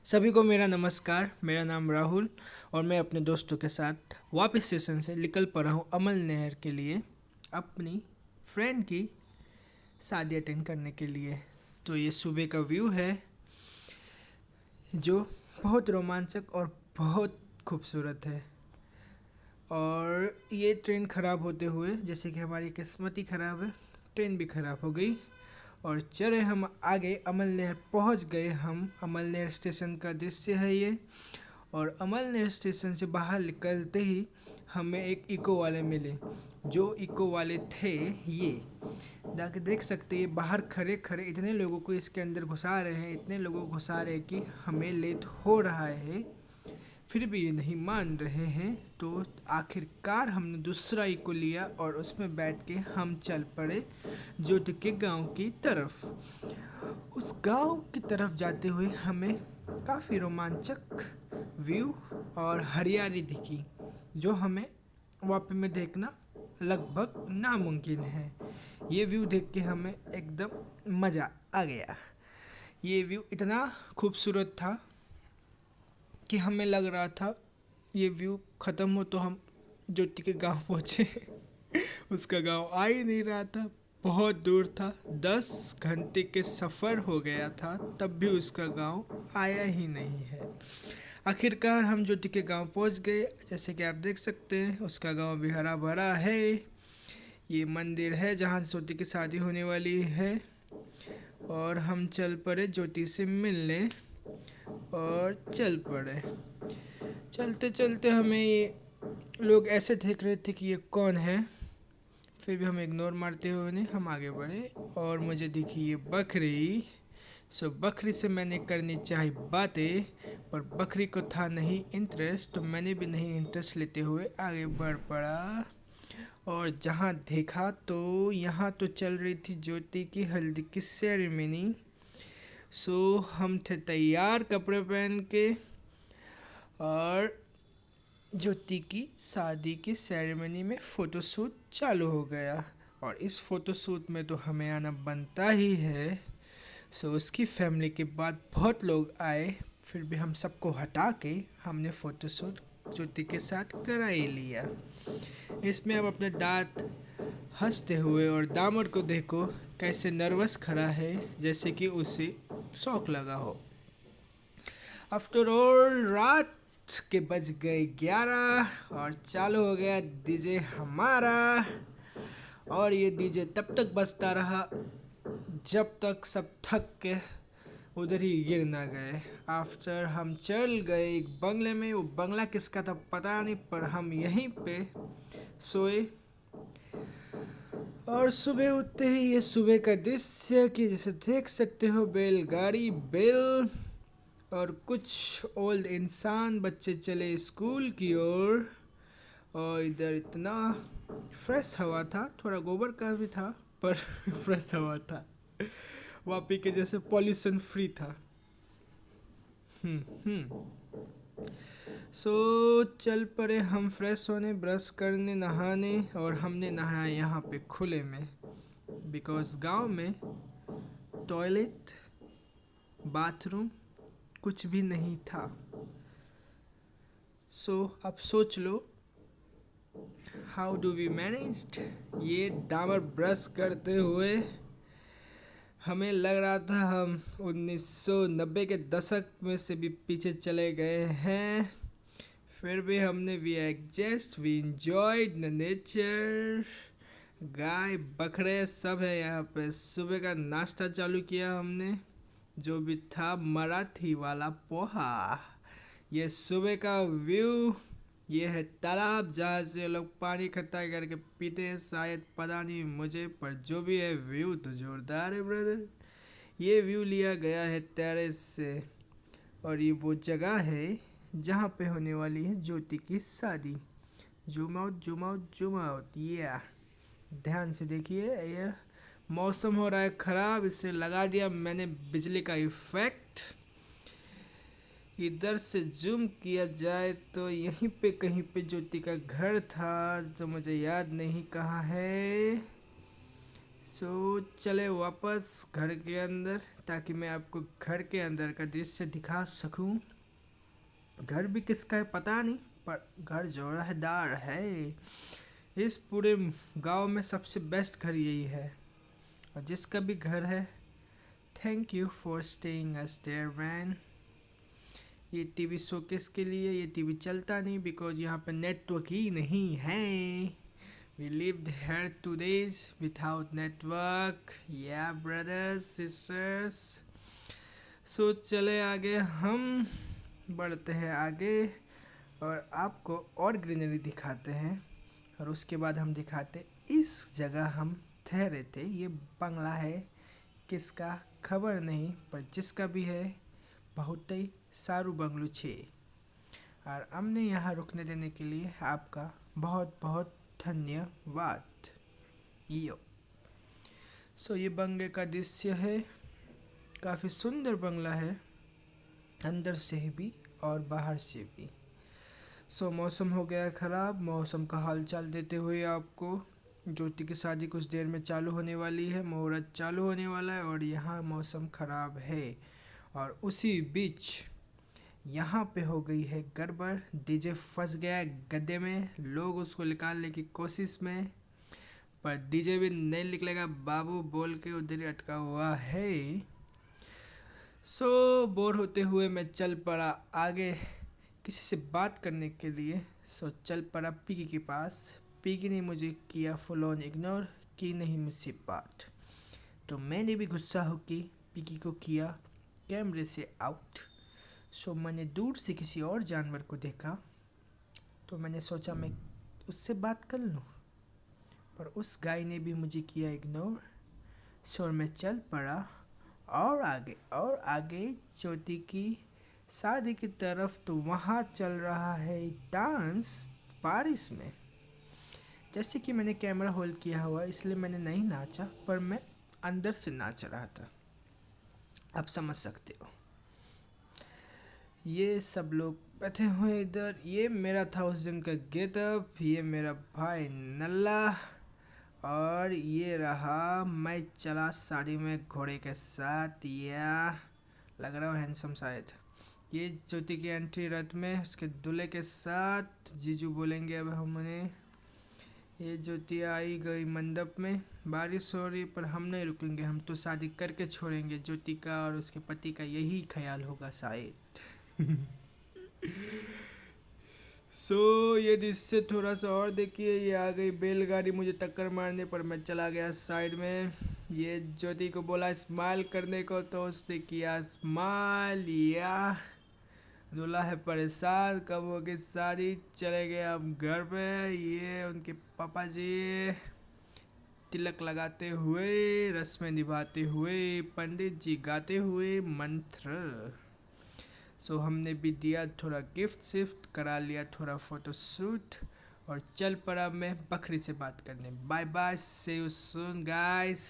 सभी को मेरा नमस्कार। मेरा नाम राहुल और मैं अपने दोस्तों के साथ वापस स्टेशन से निकल पड़ा हूँ अमल नहर के लिए, अपनी फ्रेंड की शादी अटेंड करने के लिए। तो ये सुबह का व्यू है जो बहुत रोमांचक और बहुत खूबसूरत है। और ये ट्रेन ख़राब होते हुए, जैसे कि हमारी किस्मत ही ख़राब है, ट्रेन भी ख़राब हो गई और चले हम आगे। अमल नहर पहुंच गए हम। अमल नहर स्टेशन का दृश्य है ये। और अमल नहर स्टेशन से बाहर निकलते ही हमें एक इको वाले मिले। जो इको वाले थे ये जाके देख सकते हैं, बाहर खड़े खड़े इतने लोगों को इसके अंदर घुसा रहे हैं, इतने लोगों को घुसा रहे हैं कि हमें लेट हो रहा है, फिर भी ये नहीं मान रहे हैं। तो आखिरकार हमने दूसरा इको लिया और उसमें बैठ के हम चल पड़े ज्योति के गांव की तरफ। उस गांव की तरफ जाते हुए हमें काफ़ी रोमांचक व्यू और हरियाली दिखी, जो हमें वापस में देखना लगभग नामुमकिन है। ये व्यू देख के हमें एकदम मज़ा आ गया। ये व्यू इतना खूबसूरत था कि हमें लग रहा था ये व्यू ख़त्म हो तो हम ज्योति के गांव पहुँचे। उसका गांव आ ही नहीं रहा था, बहुत दूर था, 10 घंटे के सफ़र हो गया था, तब भी उसका गांव आया ही नहीं है। आखिरकार हम ज्योति के गांव पहुंच गए। जैसे कि आप देख सकते हैं, उसका गांव भी हरा भरा है। ये मंदिर है जहां ज्योति की शादी होने वाली है। और हम चल पड़े ज्योति से मिलने और चल पड़े। चलते चलते हमें ये लोग ऐसे देख रहे थे कि ये कौन है, फिर भी हम इग्नोर मारते हुए नहीं हम आगे बढ़े। और मुझे दिखी ये बकरी। सो बकरी से मैंने करनी चाही बातें, पर बकरी को था नहीं इंटरेस्ट, तो मैंने भी नहीं इंटरेस्ट लेते हुए आगे बढ़ पड़ा। और जहाँ देखा तो यहाँ तो चल रही थी ज्योति की हल्दी की सेरेमनी। सो हम थे तैयार कपड़े पहन के, और ज्योति की शादी की सेरेमनी में फ़ोटोशूट चालू हो गया। और इस फ़ोटोशूट में तो हमें आना बनता ही है। सो उसकी फैमिली के बाद बहुत लोग आए, फिर भी हम सबको हटा के हमने फ़ोटोशूट ज्योति के साथ करा ही लिया। इसमें अब अपने दांत हंसते हुए, और दामद को देखो कैसे नर्वस खड़ा है, जैसे कि उसे शौक लगा हो। आफ्टर ऑल रात के बज गए 11 और चालू हो गया डीजे हमारा। और ये डीजे तब तक बजता रहा जब तक सब थक के उधर ही गिर ना गए। आफ्टर हम चल गए एक बंगले में। वो बंगला किसका था पता नहीं, पर हम यहीं पे सोए। और सुबह उठते ही ये सुबह का दृश्य कि जैसे देख सकते हो, बैलगाड़ी बेल और कुछ ओल्ड इंसान बच्चे चले स्कूल की ओर। और इधर इतना फ्रेश हवा था, थोड़ा गोबर का भी था पर फ्रेश हवा था, वापी के जैसे पॉल्यूशन फ्री था। हम्म। सो चल पड़े हम फ्रेश होने, ब्रश करने, नहाने। और हमने नहाया यहाँ पे खुले में, बिकॉज़ गांव में टॉयलेट, बाथरूम कुछ भी नहीं था। सो अब सोच लो हाउ डू वी मैनेज्ड। ये दामर ब्रश करते हुए हमें लग रहा था हम 1990 के दशक में से भी पीछे चले गए हैं। फिर भी हमने we adjust, we enjoyed the nature. गाय बकरे सब है यहाँ पे। सुबह का नाश्ता चालू किया हमने, जो भी था मराठी वाला पोहा। ये सुबह का व्यू। ये है तालाब जहाँ से लोग पानी इकट्ठा करके पीते हैं, शायद पता नहीं मुझे, पर जो भी है व्यू तो जोरदार है ब्रदर। ये व्यू लिया गया है टेरेस से। और ये वो जगह है जहाँ पे होने वाली है ज्योति की शादी। Zoom out zoom out zoom out, ये ध्यान से देखिए। ये मौसम हो रहा है ख़राब, इसे लगा दिया मैंने बिजली का इफ़ेक्ट। इधर से जूम किया जाए तो यहीं पे कहीं पे ज्योति का घर था, जो मुझे याद नहीं कहाँ है। सो चले वापस घर के अंदर। ताकि मैं आपको घर के अंदर का दृश्य दिखा सकूं। घर भी किसका है पता नहीं, पर घर जोरदार है। इस पूरे गांव में सबसे बेस्ट घर यही है, और जिसका भी घर है, thank you for staying us there man. ये टीवी शोकेस के लिए ये टीवी चलता नहीं, बिकॉज यहाँ पे नेटवर्क ही नहीं है। We lived here 2 days without network, yeah brothers sisters। So चले आगे, हम बढ़ते हैं आगे और आपको और ग्रीनरी दिखाते हैं, और उसके बाद हम दिखाते इस जगह हम ठहरे थे। ये बंगला है, किसका खबर नहीं, पर जिसका भी है बहुत ही सारू बंगलो छे, और हमने यहाँ रुकने देने के लिए आपका बहुत बहुत धन्यवाद। यो सो ये बंगले का दृश्य है, काफ़ी सुंदर बंगला है, अंदर से भी और बाहर से भी। सो मौसम हो गया ख़राब। मौसम का हालचाल देते हुए आपको, ज्योति की शादी कुछ देर में चालू होने वाली है, मुहूर्त चालू होने वाला है, और यहाँ मौसम ख़राब है। और उसी बीच यहाँ पे हो गई है गड़बड़, डीजे फंस गया गड्ढे में, लोग उसको निकालने की कोशिश में, पर डीजे भी नहीं निकलेगा बाबू बोल के उधर ही अटका हुआ है। सो बोर होते हुए मैं चल पड़ा आगे किसी से बात करने के लिए। सो चल पड़ा पीकी के पास। पीकी ने मुझे किया फुल ऑन इग्नोर, की नहीं मुझसे बात, तो मैंने भी गुस्सा होकर पीकी को किया कैमरे से आउट। सो मैंने दूर से किसी और जानवर को देखा, तो मैंने सोचा मैं उससे बात कर लूँ, पर उस गाय ने भी मुझे किया इग्नोर। सो मैं चल पड़ा और आगे ज्योति की शादी की तरफ। तो वहाँ चल रहा है डांस बारिश में। जैसे कि मैंने कैमरा होल्ड किया हुआ, इसलिए मैंने नहीं नाचा, पर मैं अंदर से नाच रहा था, आप समझ सकते हो। ये सब लोग बैठे हुए इधर। ये मेरा था उस दिन का गेटअप। ये मेरा भाई नल्ला, और ये रहा मैं चला शादी में घोड़े के साथ, या लग रहा हूँ हैंडसम शायद। ये ज्योति की एंट्री रथ में उसके दूल्हे के साथ, जीजू बोलेंगे अब हमने। ये ज्योति आई गई मंडप में। बारिश हो रही, पर हम नहीं रुकेंगे, हम तो शादी करके छोड़ेंगे। ज्योति का और उसके पति का यही ख्याल होगा शायद। सो ये दृश्य थोड़ा सा और देखिए। ये आ गई बैलगाड़ी मुझे टक्कर मारने पर, मैं चला गया साइड में। ये ज्योति को बोला स्माइल करने को, तो उसने किया स्माइल। या दूल्हा है परेशान, कब होगी शादी, चले गए हम घर पे। ये उनके पापा जी तिलक लगाते हुए, रस्में निभाते हुए, पंडित जी गाते हुए मंत्र। सो हमने भी दिया थोड़ा गिफ्ट शिफ्ट, करा लिया थोड़ा फोटोशूट, और चल पड़ा मैं बकरी से बात करने। Bye bye, see you soon guys.